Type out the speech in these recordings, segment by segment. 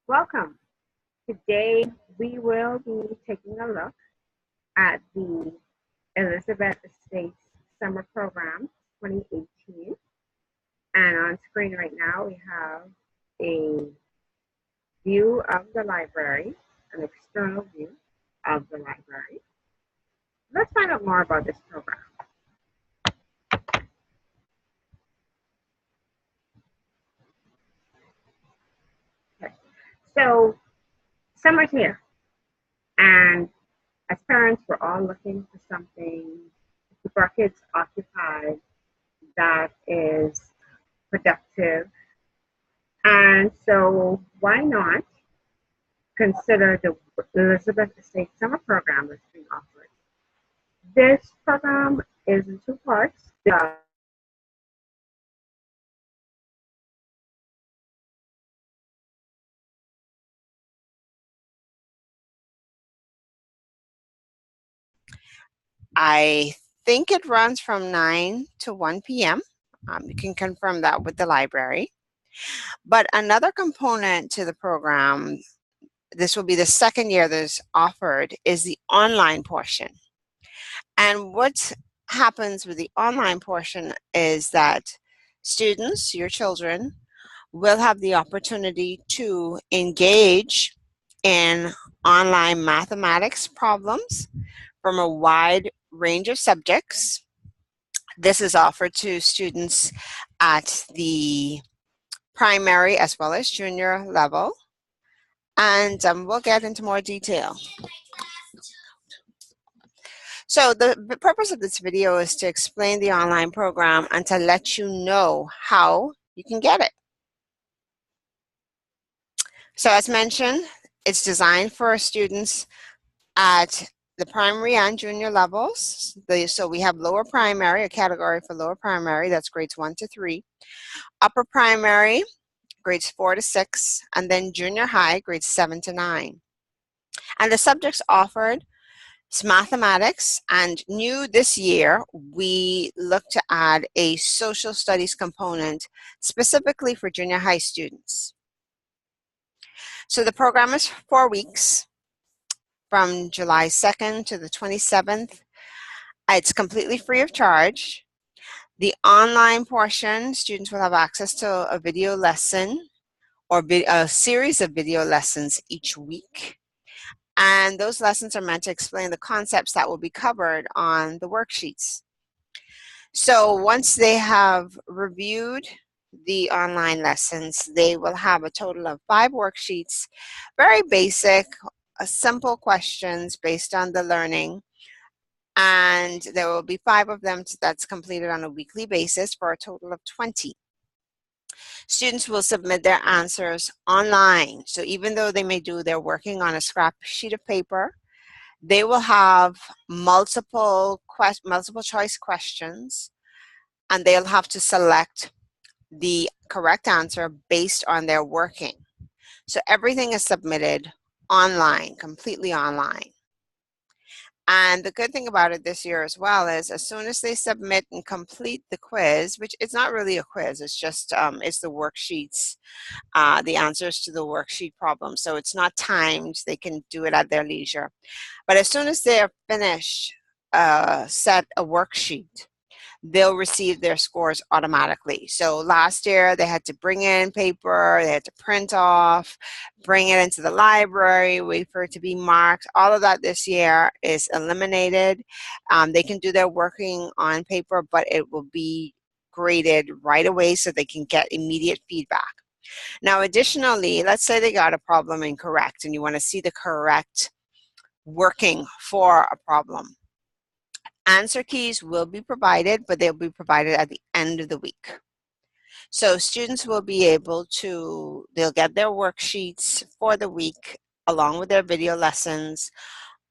Welcome. Today we will be taking a look at the Elizabeth Estates Summer Program 2018. And on screen right now we have a view of the library, an external view of the library. Let's find out more about this program. Okay. So summer's here, and as parents, we're all looking for something to keep our kids occupied that is productive. And so why not consider the Elizabeth Estate Summer Program that's being offered? This program is in two parts. I think it runs from 9 to 1 p.m. You can confirm that with the library. But another component to the program, this will be the second year that is offered, is the online portion. And what happens with the online portion is that students, your children, will have the opportunity to engage in online mathematics problems from a wide range of subjects. This is offered to students at the primary as well as junior level, and we'll get into more detail. So the purpose of this video is to explain the online program and to let you know how you can get it. So as mentioned, it's designed for students at the primary and junior levels. So we have lower primary, a category for lower primary, that's grades 1 to 3. Upper primary, grades 4 to 6, and then junior high, grades 7 to 9. And the subjects offered is mathematics, and new this year, we look to add a social studies component specifically for junior high students. So the program is 4 weeks, from July 2nd to the 27th. It's completely free of charge. The online portion, students will have access to a video lesson or a series of video lessons each week. And those lessons are meant to explain the concepts that will be covered on the worksheets. So once they have reviewed the online lessons, they will have a total of 5 worksheets, very basic, simple questions based on the learning, and there will be 5 of them that's completed on a weekly basis for a total of 20. Students will submit their answers online, so even though they're working on a scrap sheet of paper, they will have multiple choice questions, and they'll have to select the correct answer based on their working. So everything is submitted online, completely online. And the good thing about it this year as well is as soon as they submit and complete the quiz, which it's not really a quiz, it's just it's the worksheets, the answers to the worksheet problems. So it's not timed, they can do it at their leisure. But as soon as they're finished set a worksheet, they'll receive their scores automatically. So last year they had to bring in paper, they had to print off, bring it into the library, wait for it to be marked. All of that this year is eliminated. They can do their working on paper, but it will be graded right away so they can get immediate feedback. Now additionally, let's say they got a problem incorrect and you want to see the correct working for a problem. Answer keys will be provided, but they'll be provided at the end of the week. So students will be able to, they'll get their worksheets for the week along with their video lessons.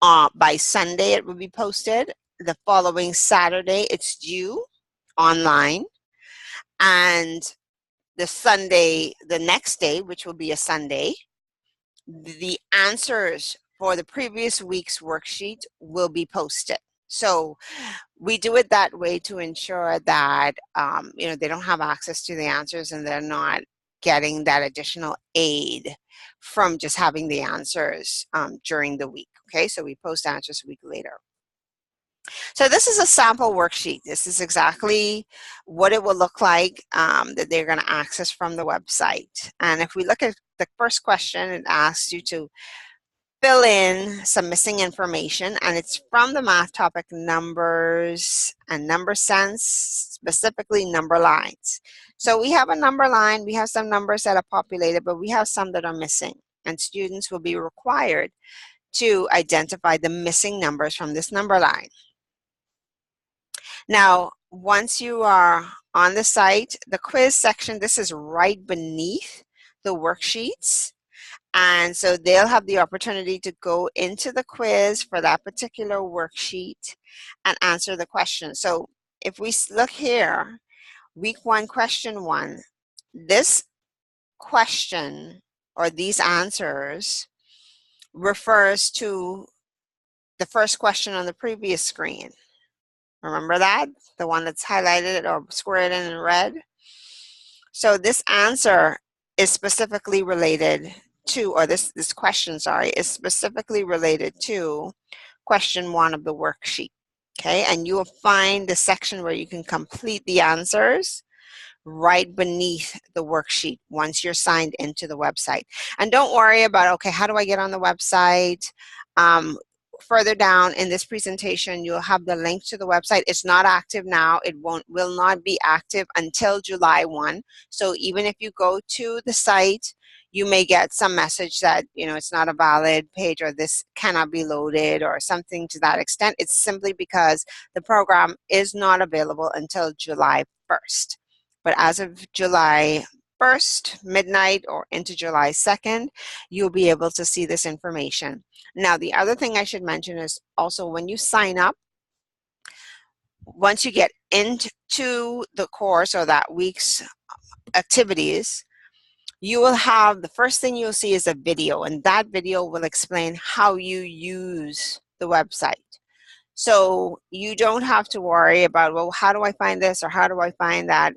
By Sunday, it will be posted. The following Saturday, it's due online. And the next day, which will be a Sunday, the answers for the previous week's worksheet will be posted. So we do it that way to ensure that they don't have access to the answers and they're not getting that additional aid from just having the answers during the week. Okay, so we post answers a week later. So this is a sample worksheet. This is exactly what it will look like that they're going to access from the website. And if we look at the first question, it asks you to fill in some missing information, and it's from the math topic numbers and number sense, specifically number lines. So we have a number line, we have some numbers that are populated, but we have some that are missing, and students will be required to identify the missing numbers from this number line. Now, once you are on the site, the quiz section, this is right beneath the worksheets. And so they'll have the opportunity to go into the quiz for that particular worksheet and answer the question. So if we look here, week 1, question 1, this question or these answers refers to the first question on the previous screen. Remember that? The one that's highlighted or squared in red? So this answer is specifically related to, or this question, sorry, is specifically related to question 1 of the worksheet. Okay, and you will find the section where you can complete the answers right beneath the worksheet once you're signed into the website. And don't worry about, okay, how do I get on the website? Further down in this presentation, you'll have the link to the website. It's not active now. It will not be active until July 1. So even if you go to the site, you may get some message that, you know, it's not a valid page or this cannot be loaded or something to that extent. It's simply because the program is not available until July 1st. But as of July 1st, midnight, or into July 2nd, you'll be able to see this information. Now, the other thing I should mention is also when you sign up, once you get into the course or that week's activities, you will have, the first thing you'll see is a video, and that video will explain how you use the website. So you don't have to worry about, well, how do I find this or how do I find that?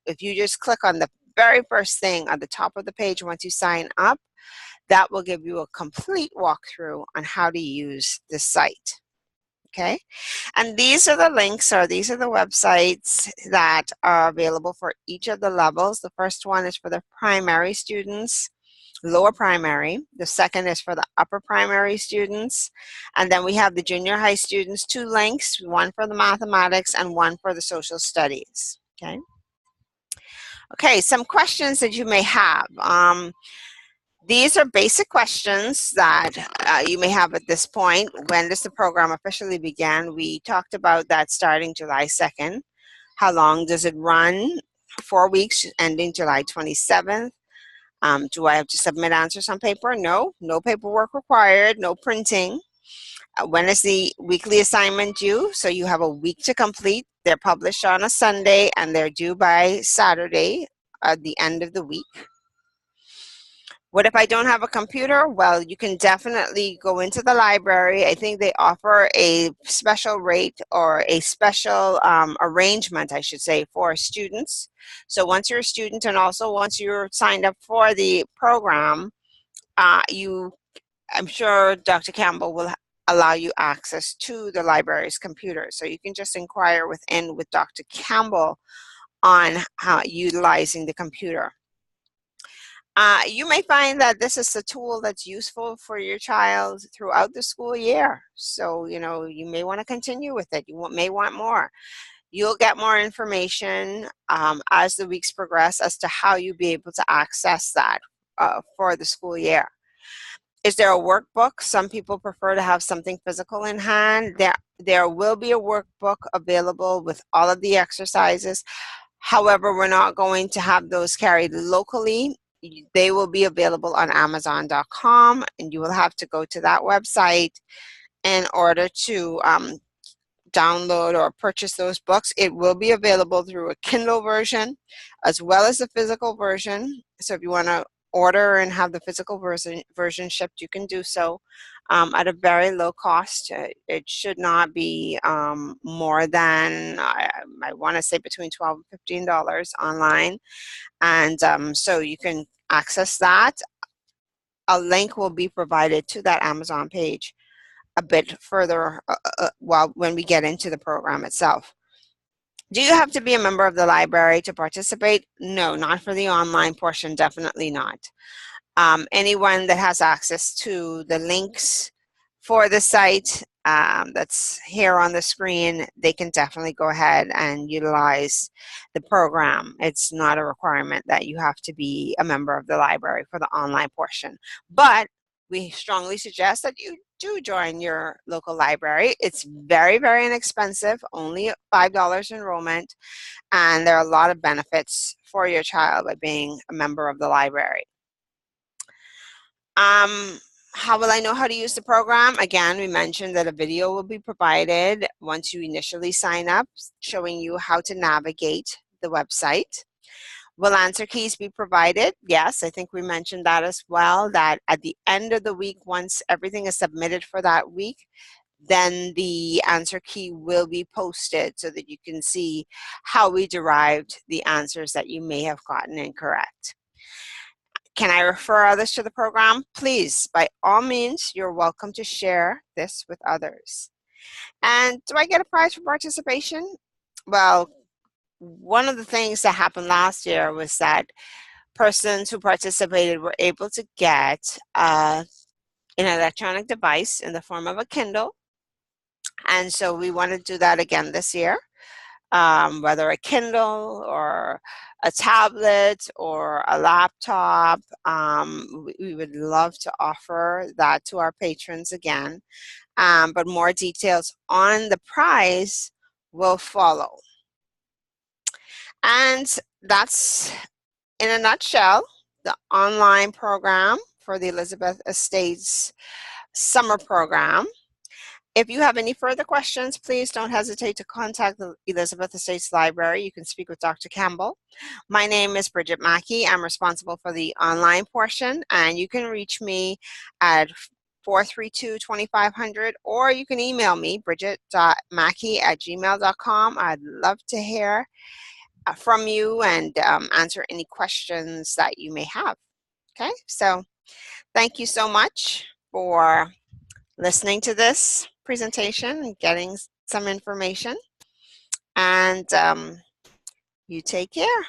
If you just click on the very first thing at the top of the page once you sign up, that will give you a complete walkthrough on how to use the site. Okay, and these are the links, or these are the websites that are available for each of the levels. The first one is for the primary students, lower primary. The second is for the upper primary students. And then we have the junior high students, 2 links, one for the mathematics and one for the social studies. Okay. Okay, some questions that you may have. These are basic questions that you may have at this point. When does the program officially begin? We talked about that starting July 2nd. How long does it run? 4 weeks, ending July 27th. Do I have to submit answers on paper? No, no paperwork required, no printing. When is the weekly assignment due? So you have a week to complete. They're published on a Sunday and they're due by Saturday at the end of the week. What if I don't have a computer? Well, you can definitely go into the library. I think they offer a special rate or a special arrangement, I should say, for students. So once you're a student and also once you're signed up for the program, I'm sure Dr. Campbell will allow you access to the library's computer. So you can just inquire with Dr. Campbell on utilizing the computer. You may find that this is a tool that's useful for your child throughout the school year. So, you know, you may want to continue with it. You may want more. You'll get more information as the weeks progress as to how you'll be able to access that for the school year. Is there a workbook? Some people prefer to have something physical in hand. There will be a workbook available with all of the exercises. However, we're not going to have those carried locally. They will be available on Amazon.com, and you will have to go to that website in order to download or purchase those books. It will be available through a Kindle version as well as a physical version. So if you want to order and have the physical version shipped, you can do so at a very low cost. It should not be more than, I want to say between $12 and $15 online. And so you can access that. A link will be provided to that Amazon page a bit further when we get into the program itself. Do you have to be a member of the library to participate? No, not for the online portion, definitely not. Anyone that has access to the links for the site that's here on the screen, they can definitely go ahead and utilize the program. It's not a requirement that you have to be a member of the library for the online portion, but we strongly suggest that you do join your local library. It's very, very inexpensive, only $5 enrollment, and there are a lot of benefits for your child by being a member of the library. How will I know how to use the program? Again, we mentioned that a video will be provided once you initially sign up, showing you how to navigate the website. Will answer keys be provided? Yes, I think we mentioned that as well, that at the end of the week, once everything is submitted for that week, then the answer key will be posted so that you can see how we derived the answers that you may have gotten incorrect. Can I refer others to the program? Please, by all means, you're welcome to share this with others. And do I get a prize for participation? Well, one of the things that happened last year was that persons who participated were able to get an electronic device in the form of a Kindle. And so we want to do that again this year. Whether a Kindle or a tablet or a laptop, we would love to offer that to our patrons again. But more details on the prize will follow. And that's, in a nutshell, the online program for the Elizabeth Estates summer program. If you have any further questions, please don't hesitate to contact the Elizabeth Estates Library. You can speak with Dr. Campbell. My name is Bridget Mackey. I'm responsible for the online portion, and you can reach me at 432-2500, or you can email me, bridget.mackey@gmail.com. I'd love to hear from you and answer any questions that you may have. Okay, so thank you so much for listening to this presentation and getting some information, and you take care.